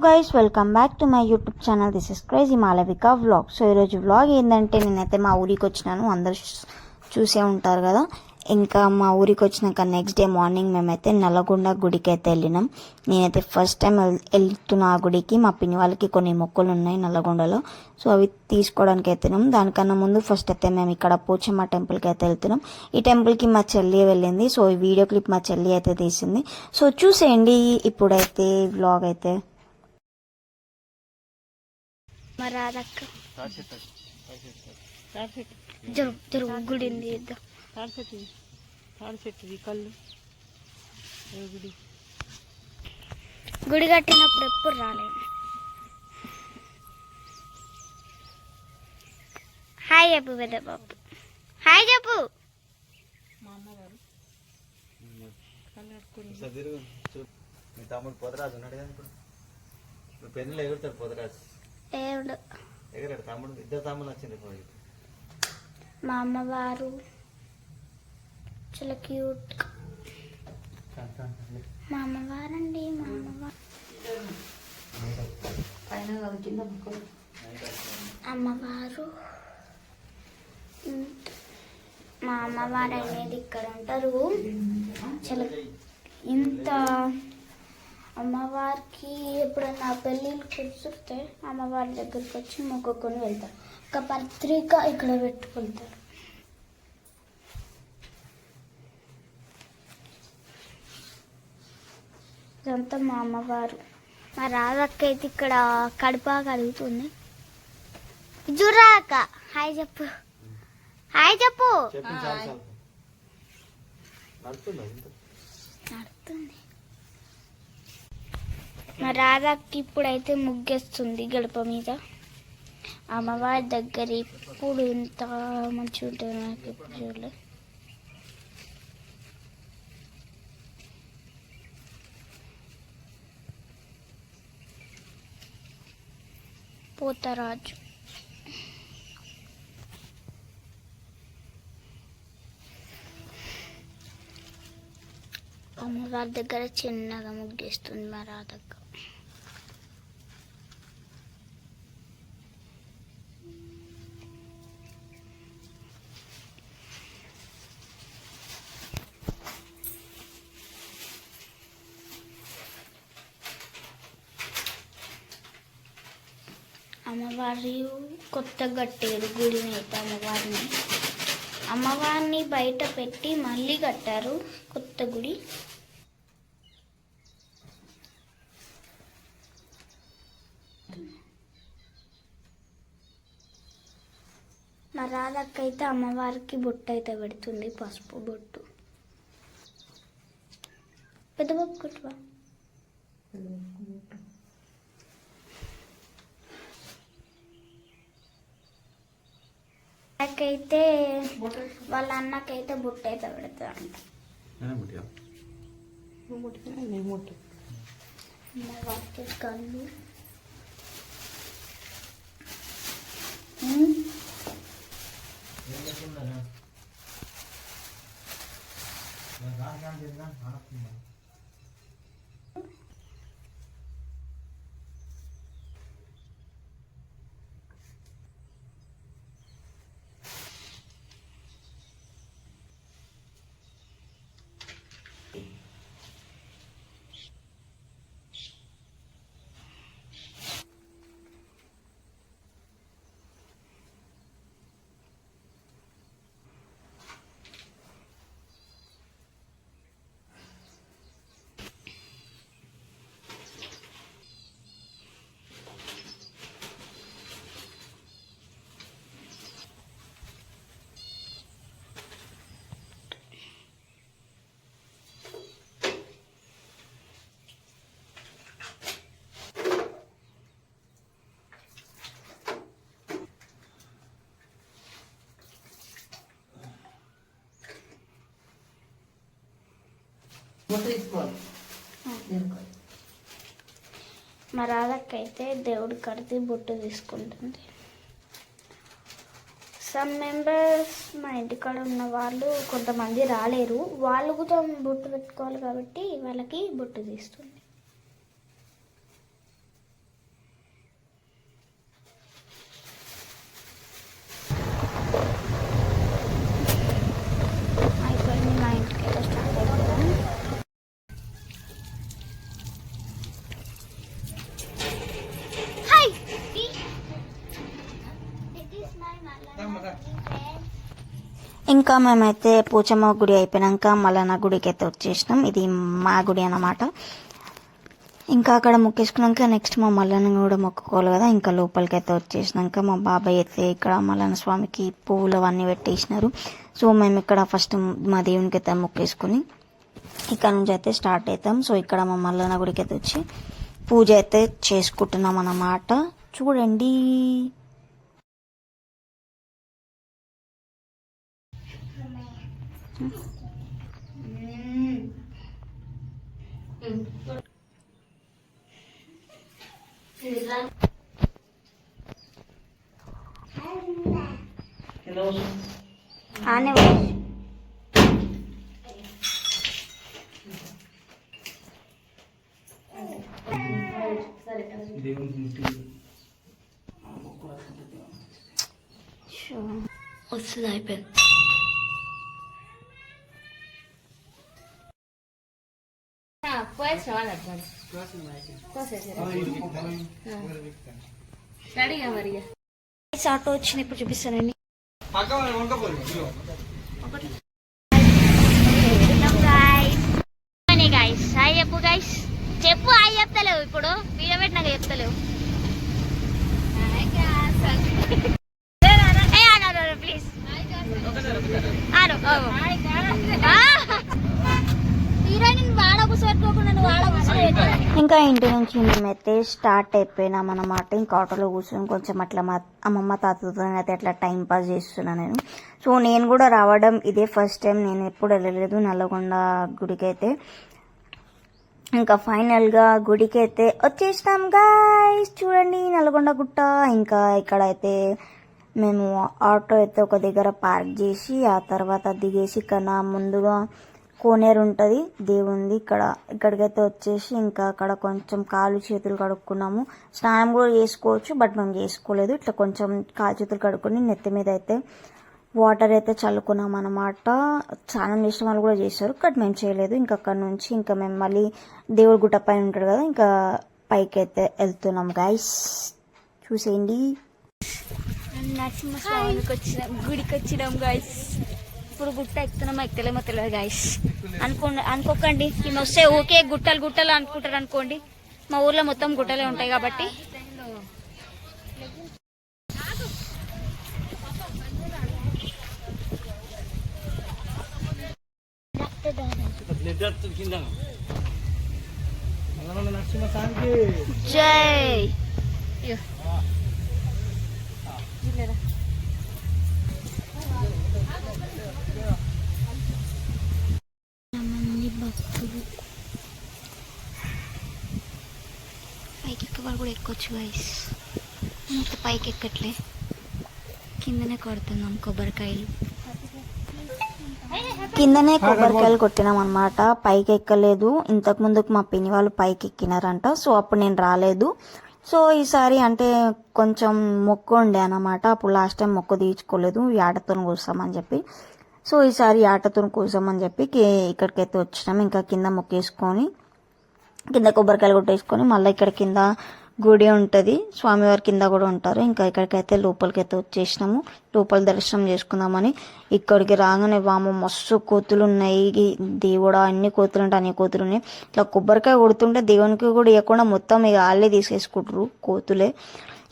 Guys, welcome back to my YouTube channel. This is crazy Malavika vlog. So ఈరోజు vlog ఏంటంటే, నేనైతే మా ఊరికి వచ్చినాను. అందరూ చూసే ఉంటారు కదా. ఇంకా మా ఊరికి వచ్చినాక నెక్స్ట్ డే మార్నింగ్ మేమైతే నల్లగొండ గుడికి అయితే వెళ్ళినాం. నేనైతే ఫస్ట్ టైం వెళ్తున్నా ఆ గుడికి. మా పిన్ని వాళ్ళకి కొన్ని మొక్కలు ఉన్నాయి నల్లగొండలో, సో అవి తీసుకోవడానికి వెళ్తున్నాం. దానికన్నా ముందు ఫస్ట్ అయితే మేము ఇక్కడ పోచమ్మ టెంపుల్కి అయితే వెళ్తున్నాం. ఈ టెంపుల్కి మా చెల్లి వెళ్ళింది, సో ఈ వీడియో క్లిప్ మా చెల్లి అయితే తీసింది. సో చూసేయండి ఇప్పుడైతే వ్లాగ్ అయితే. గుడి గుడి కట్టినప్పుడు ఎప్పుడు రాలేదు. హాయ్ చెప్పు పెద్ద బాబు, హాయ్ చెప్పు. తమ్ముడు పోతరాజు ఉన్నాడు కదా, ఇప్పుడు పెన్నులు ఎగురుతాడు పోతరాజు. ఎగరాడు తమ్ముడు. ఇద్దరు తమ్ముడు వచ్చింది. మా అమ్మవారు చాలా క్యూట్. మా అమ్మవారండి, మా అమ్మవారు. అమ్మవారు మా అమ్మవారు అనేది ఇక్కడ ఉంటారు. చాలా ఇంత అమ్మవారికి ఎప్పుడన్నా పెళ్ళిళ్ళు కుదిరితే అమ్మవారి దగ్గరికి వచ్చి మొక్కుకొని వెళ్తారు. ఒక పత్రిక ఇక్కడ పెట్టుకుంటారు. ఇదంతా మా అమ్మవారు. మా రాధక్క అయితే ఇక్కడ కడుప కడుగుతుంది. జురాక హాయ్ చెప్పు, హాయ్ చెప్పు. నడుతుంది. మా రాధకి ఇప్పుడైతే ముగ్గేస్తుంది గడప మీద. అమ్మవారి దగ్గర ఇప్పుడు ఎంత మంచిగా ఉంటుంది నాకు ఎప్పుడు చూడలేదు. పోతరాజు అమ్మవారి దగ్గర చిన్నగా ముగ్గేస్తుంది మా రాధక్క. అమ్మవారి కొత్త కట్టారు గుడిని అయితే. అమ్మవారిని బయట పెట్టి మళ్ళీ కట్టారు కొత్త గుడి. మా రాధక్క అయితే అమ్మవారికి బొట్టు అయితే పెడుతుంది, పసుపు బొట్టు. పెద్ద బాబు కుట్టువా. అయితే వాళ్ళ అన్నకైతే బొట్టు అయితే పెడతారంట. కళ్ళు మా రాధకైతే దేవుడి కడితే బొట్టు తీసుకుంటుంది. సమ్ మెంబర్స్ మా ఇంటికాడ ఉన్న వాళ్ళు కొంతమంది రాలేరు, వాళ్ళు కూడా బొట్టు పెట్టుకోవాలి కాబట్టి వాళ్ళకి బొట్టు తీస్తుంది. ఇంకా మేమైతే పోచమ్మ గుడి అయిపోయినాక మల్లన్న గుడికి అయితే వచ్చేసినాం. ఇది మా గుడి అన్నమాట. ఇంకా అక్కడ మొక్కేసుకున్నాక నెక్స్ట్ మా మల్లన్న కూడా మొక్కుకోవాలి కదా, ఇంకా లోపలికి అయితే వచ్చేసినాక మా బాబాయ్ అయితే ఇక్కడ మల్లన్న స్వామికి పువ్వులు అవన్నీ పెట్టేసినారు. సో మేము ఇక్కడ ఫస్ట్ మా దేవునికి అయితే మొక్కేసుకుని ఇక్కడ నుంచి అయితే స్టార్ట్ అవుతాం. సో ఇక్కడ మా మల్లన్న గుడికి అయితే వచ్చి పూజ అయితే చేసుకుంటున్నాం అన్నమాట. చూడండి. ఆనే వస్తుంది అయిపోయింది. ఆటో వచ్చిన ఇప్పుడు చూపిస్తానండి. హాయ్ చెప్పు గైస్, చెప్పు. హాయ్ చెప్తలేవు ఇప్పుడు, వీడియో పెట్టినాక చెప్తలేవు. ప్లీజ్ ఇంకా ఇంటి నుంచి మేమైతే స్టార్ట్ అయిపోయినాం అన్నమాట. ఇంకా ఆటోలో కూర్చొని కొంచెం అట్లా మా అమ్మమ్మ తాతతో అయితే అట్లా టైం పాస్ చేస్తున్నాను నేను. సో నేను కూడా రావడం ఇదే ఫస్ట్ టైం, నేను ఎప్పుడు వెళ్ళలేదు నల్లగొండ గుడికి అయితే. ఇంకా ఫైనల్గా గుడికి అయితే వచ్చేసినాం గాయ్స్. చూడండి నల్గొండ గుట్ట. ఇంకా ఇక్కడ అయితే మేము ఆటో అయితే ఒక దగ్గర పార్క్ చేసి ఆ తర్వాత దిగేసి ఇక్కడ ముందుగా కోనేరు ఉంటుంది దేవుంది ఇక్కడికైతే వచ్చేసి ఇంకా అక్కడ కొంచెం కాలు చేతులు కడుక్కున్నాము. స్నానం కూడా చేసుకోవచ్చు, బట్ మేము చేసుకోలేదు. ఇట్లా కొంచెం కాలు చేతులు కడుక్కొని నెత్తి మీద అయితే వాటర్ అయితే చల్లుకున్నాం అనమాట. స్నానం చేసిన వాళ్ళు కూడా చేశారు, బట్ మేము చేయలేదు. ఇంకా అక్కడ నుంచి ఇంకా మేము మళ్ళీ దేవుడి గుట్ట పైన ఉంటాడు కదా, ఇంకా పైకి అయితే వెళ్తున్నాం గైస్. చూసేయండి. నరసింహస్వామికి వచ్చినాం, గుడికి వచ్చినాం గైస్. ఇప్పుడు గుట్ట ఎక్కుతున్నామో ఎక్కలేమో తెలియదు గైస్. అనుకోకండి మేము వస్తే ఓకే గుట్టలు గుట్టలు అనుకుంటారు అనుకోండి. మా ఊర్లో మొత్తం గుట్టలే ఉంటాయి కాబట్టి. జై భక్తులు పైకి ఎక్కవాళ్ళు కూడా ఎక్కొచ్చు గైస్. ఇంత పైకి ఎక్కట్లే, కిందనే కొడుతున్నాం కొబ్బరికాయలు. కిందనే కొబ్బరికాయలు కొట్టినాం అనమాట, పైకి ఎక్కలేదు. ఇంతకు ముందుకు మా పిన్ని వాళ్ళు పైకి ఎక్కినారంట, సో అప్పుడు నేను రాలేదు. సో ఈసారి అంటే కొంచెం మొక్కు ఉండే అనమాట, అప్పుడు లాస్ట్ టైం మొక్కు తీర్చుకోలేదు ఆటతో కూర్చామని చెప్పి. సో ఈసారి ఆటతో కూర్చామని చెప్పి ఇక్కడికైతే వచ్చినాం. ఇంకా కింద మొక్కేసుకొని కింద కొబ్బరికాయలు కొట్టేసుకొని మళ్ళీ ఇక్కడ కింద గుడి ఉంటుంది, స్వామివారి కింద కూడా ఉంటారు. ఇంకా ఇక్కడికైతే లోపలికైతే వచ్చేసినాము, లోపల దర్శనం చేసుకుందామని. ఇక్కడికి రాగానే వాము మస్తు కోతులు ఉన్నాయి దేవుడా, అన్ని కోతులు అంటే అన్ని కోతులు ఉన్నాయి. ఇట్లా కొబ్బరికాయ కొడుతుంటే దేవునికి కూడా ఇవ్వకుండా మొత్తం ఇక వాళ్ళే తీసేసుకుంటారు కోతులే.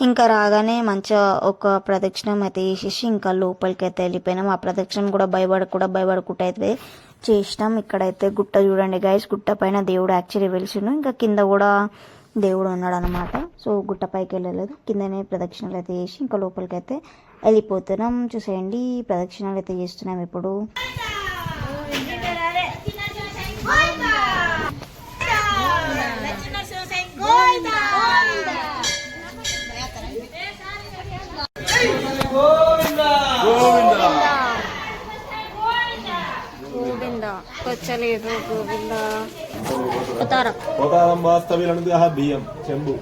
ఇంకా రాగానే మంచిగా ఒక ప్రదక్షిణం అయితే చేసేసి ఇంకా లోపలికి అయితే వెళ్ళిపోయినాం. ఆ ప్రదక్షిణం కూడా భయపడకుండా అయితే చేసినాం. ఇక్కడైతే గుట్ట చూడండి గైస్, గుట్ట పైన దేవుడు యాక్చువల్లీ వెలిసిండు, ఇంకా కింద కూడా దేవుడు ఉన్నాడు అనమాట. సో గుట్ట పైకి వెళ్ళలేదు, కిందనే ప్రదక్షిణలు అయితే చేసి ఇంకా లోపలికి అయితే వెళ్ళిపోతున్నాం. చూసేయండి ప్రదక్షిణాలు అయితే చేస్తున్నాం ఇప్పుడు. వచ్చలేదు గోవింద. బియ్యం చెంబు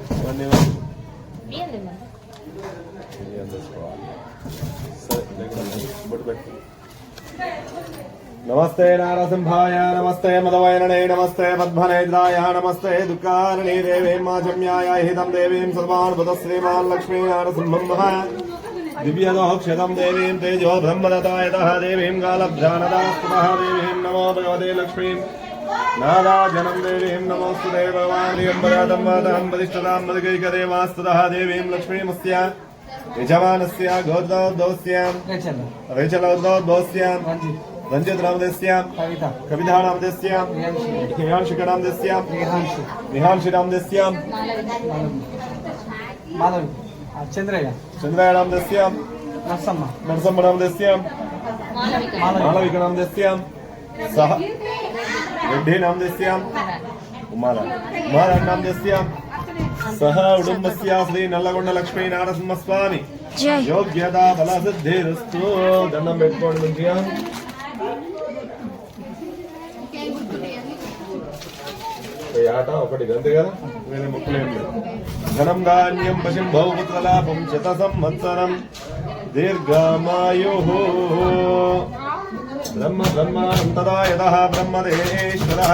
నమస్తే నారసింహాయ నమస్తే మదవైరణే నమస్తే పద్మనేద్రాయ నమస్తే దుఃఖారణే దేవే మాజమ్యాయ హితం దేవీం సర్వాన్ బుధ శ్రీమాన్ లక్ష్మీ నారసింహం दिव्यदोक्षतं देवीं तेजो ब्रह्मदतायतः देवीं कालभ्रानदास्तुतः देवीं नमो भगवते लक्ष्मीं नाराजनं देवीं नमोस्तुते भगवान् यम्बरातं वादनं वरिष्ठतां मदिकैकदेवास्तुतः देवीं लक्ष्मीमस्य यजमानस्य गोत्रोद्भवस्यां रेचलोद्भवस्यां रञ्जितनामदेस्यां कवितानामदेस्यां हिमांशुकनामदेस्यां निहांशुनामदेस्यां चन्द्रयानामदेस्यां नरसम्मनामदेस्यां मालविकनामदेस्यां सह रेड्डीनामदेस्यां उमारानामदेस्यां सह उडुम्बस्या श्री नल्लगొండ लक्ष्मी नारसिंहस्वामी योग्यता बलसिद्धिरस्तु దండం పెట్టుకోండి మంచిగా ఆట ఒకటి గంతే కదా వేరే ముక్కలేం లేదు ధనం ధాన్యం పశుం భౌపుత్రలాభం శత సంవత్సరం దీర్ఘమాయు బ్రహ్మ బ్రహ్మాణం తదా యతః బ్రహ్మదేశ్వరః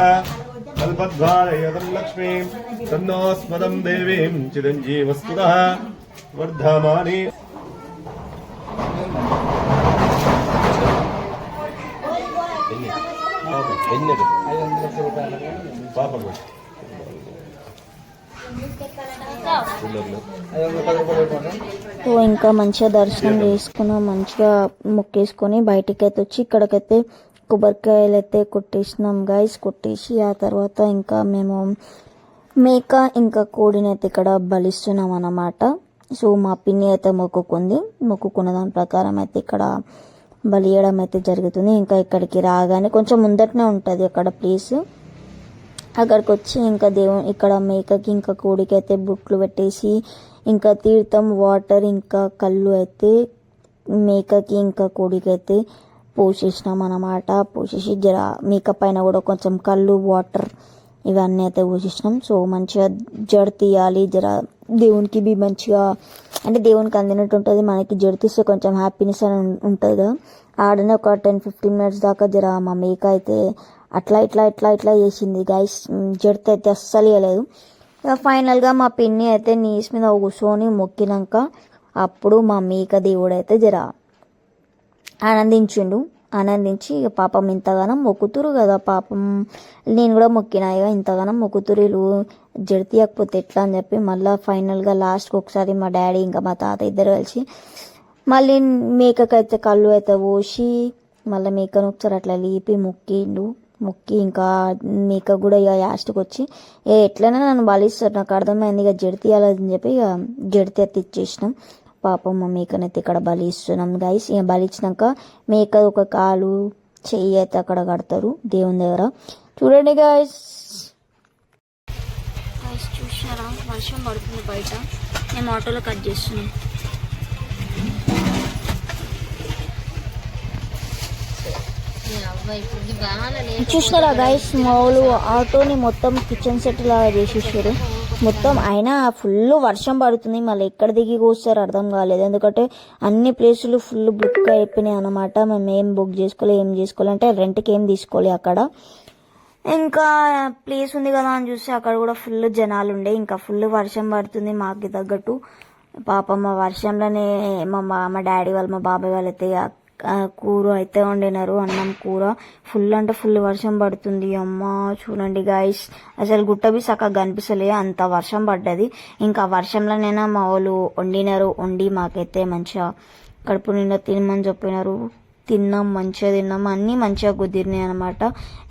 కల్పద్వారయతం లక్ష్మీం తన్నోస్మదం దేవీం చిరంజీవస్తుతః వర్ధమాని పాపకు సో ఇంకా మంచిగా దర్శనం చేసుకున్నాం, మంచిగా మొక్కేసుకొని బయటికి అయితే వచ్చి ఇక్కడికైతే కొబ్బరికాయలు అయితే కొట్టేసినాం గైస్. కొట్టేసి ఆ తర్వాత ఇంకా మేము మేక ఇంకా కోడిని అయితే ఇక్కడ బలిస్తున్నాం అన్నమాట. సో మా పిన్ని అయితే మొక్కుకున్న దాని ప్రకారం అయితే ఇక్కడ బలియడం అయితే జరుగుతుంది. ఇంకా ఇక్కడికి రాగానే కొంచెం ముందటనే ఉంటుంది అక్కడ ప్లేస్. అక్కడికి వచ్చి ఇంకా ఇక్కడ మేకకి ఇంకా కోడికి అయితే బుట్లు పెట్టేసి ఇంకా తీర్థం వాటర్ ఇంకా కళ్ళు అయితే మేకకి ఇంకా కోడికి అయితే పోసేసినాం అన్నమాట. పోసేసి జర మేక పైన కూడా కొంచెం కళ్ళు వాటర్ ఇవన్నీ అయితే పోసేసినాం. సో మంచిగా జడ తీయాలి, జర దేవునికి బి మంచిగా అంటే దేవునికి అందినట్టు ఉంటుంది. మనకి జడ తీస్తే కొంచెం హ్యాపీనెస్ అని ఉంటుంది కదా. ఆడనే ఒక 10-15 మినిట్స్ దాకా జర మా మేక అయితే అట్లా ఇట్లా ఇట్లా ఇట్లా చేసింది గైస్. జడత అయితే అస్సలు ఇవ్వలేదు. ఫైనల్గా మా పిన్ని అయితే నీస్ మీద కూర్చొని మొక్కినాక అప్పుడు మా మేక దేవుడు అయితే జర ఆనందించి ఇక పాపం ఇంతగానం మొక్కుతురు కదా, పాపం నేను కూడా మొక్కినా ఇక ఇంతగానం మొక్కుతురు జడితీయకపోతే ఎట్లా అని చెప్పి మళ్ళీ ఫైనల్గా లాస్ట్కి ఒకసారి మా డాడీ ఇంకా మా తాత ఇద్దరు కలిసి మళ్ళీ మేకకైతే కళ్ళు అయితే పోసి మళ్ళీ మేకను ఒకసారి అట్లా లేపి మొక్కి ఇంకా మేక కూడా ఇక లాస్ట్కి వచ్చి ఎట్లైనా నన్ను బలిస్తారు, నాకు అర్థమైంది ఇక జడితీయాలని చెప్పి ఇక జడితే ఇచ్చేసినాం. పాపం మా మేకనైతే ఇక్కడ బలిస్తున్నాం గైస్. ఇక బలిచ్చినాక మేక ఒక కాలు చెయ్యి అయితే అక్కడ కడతారు దేవుని దగ్గర. చూడండి గైస్, చూసినారా వర్షం పడుతుంది బయట, మేము ఆటోలో కట్ చేస్తున్నాం. చూసినారా గైస్, మా వాళ్ళు ఆటోని మొత్తం కిచెన్ సెట్ లాగా చేసేసారు మొత్తం. అయినా ఫుల్ వర్షం పడుతుంది, మళ్ళీ ఎక్కడ దిగి కూర్చారు అర్థం కాలేదు. ఎందుకంటే అన్ని ప్లేసులు ఫుల్ బుక్ అయిపోయినాయి అన్నమాట. మేము ఏం బుక్ చేసుకోవాలి అంటే రెంట్కి ఏం తీసుకోవాలి అక్కడ. ఇంకా ప్లేస్ ఉంది కదా అని చూస్తే అక్కడ కూడా ఫుల్ జనాలు ఉండే. ఇంకా ఫుల్ వర్షం పడుతుంది మాకు తగ్గట్టు. పాపం మా వర్షంలోనే మా డాడీ వాళ్ళు మా బాబాయ్ వాళ్ళు అయితే కూర అయితే వండినారు, అన్నం కూర. ఫుల్ అంటే ఫుల్ వర్షం పడుతుంది. అమ్మ చూడండి గైస్, అసలు గుట్ట బి సక్కగా కనిపిస్తలే, అంత వర్షం పడ్డది. ఇంకా వర్షంలోనైనా మా వాళ్ళు వండి మాకైతే మంచిగా కడుపు నిండా తినమని చెప్పినారు. మంచిగా తిన్నాం, అన్నీ మంచిగా కుదిరినాయి అనమాట.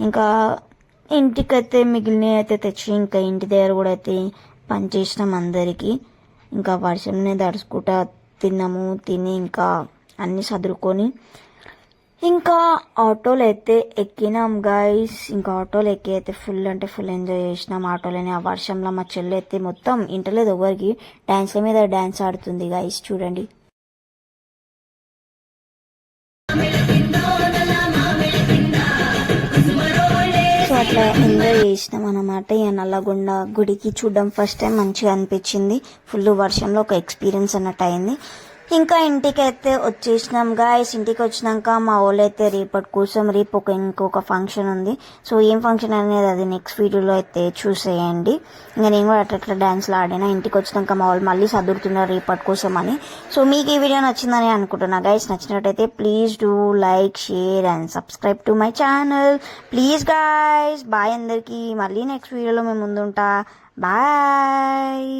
ఇంకా ఇంటికైతే మిగిలినవి అయితే తెచ్చి ఇంకా ఇంటి దగ్గర కూడా అయితే పనిచేసినాం అందరికీ. ఇంకా వర్షంలోనే తడుచుకుంటా తిని ఇంకా అన్నీ సదురుకొని ఇంకా ఆటోలో అయితే ఎక్కినాం గైస్. ఇంకా ఆటోలో ఎక్కి అయితే ఫుల్ అంటే ఫుల్ ఎంజాయ్ చేసినాం ఆటోలోనే. ఆ వర్షంలో మా చెల్లి అయితే మొత్తం ఇంటలేదు ఎవరికి, డాన్స్ల మీద డాన్స్ ఆడుతుంది గైస్ చూడండి. సో అట్లా ఎంజాయ్ చేసినాం అన్నమాట. ఇక నల్లగొండ గుడికి చూడడం ఫస్ట్ టైం మంచిగా అనిపించింది. ఫుల్ వర్షంలో ఒక ఎక్స్పీరియన్స్ అన్నట్టు అయింది. ఇంకా ఇంటికైతే వచ్చేసినాం గాయస్. ఇంటికి వచ్చినాక మా వాళ్ళు అయితే రేపటి కోసం రేపు ఇంకొక ఫంక్షన్ ఉంది. సో ఏం ఫంక్షన్ అనేది అది నెక్స్ట్ వీడియోలో అయితే చూసేయండి. ఇంకా నేను కూడా అట్లా డాన్స్లో ఆడినా. ఇంటికి వచ్చినాక మా వాళ్ళు మళ్ళీ చదువుతున్నారు రేపటి కోసం అని. సో మీకు ఈ వీడియో నచ్చిందని అనుకుంటున్నా గాయస్. నచ్చినట్టయితే please do like, share and subscribe to my channel please guys. Bye అందరికీ. మళ్ళీ నెక్స్ట్ వీడియోలో మేము ముందుంటా. బాయ్.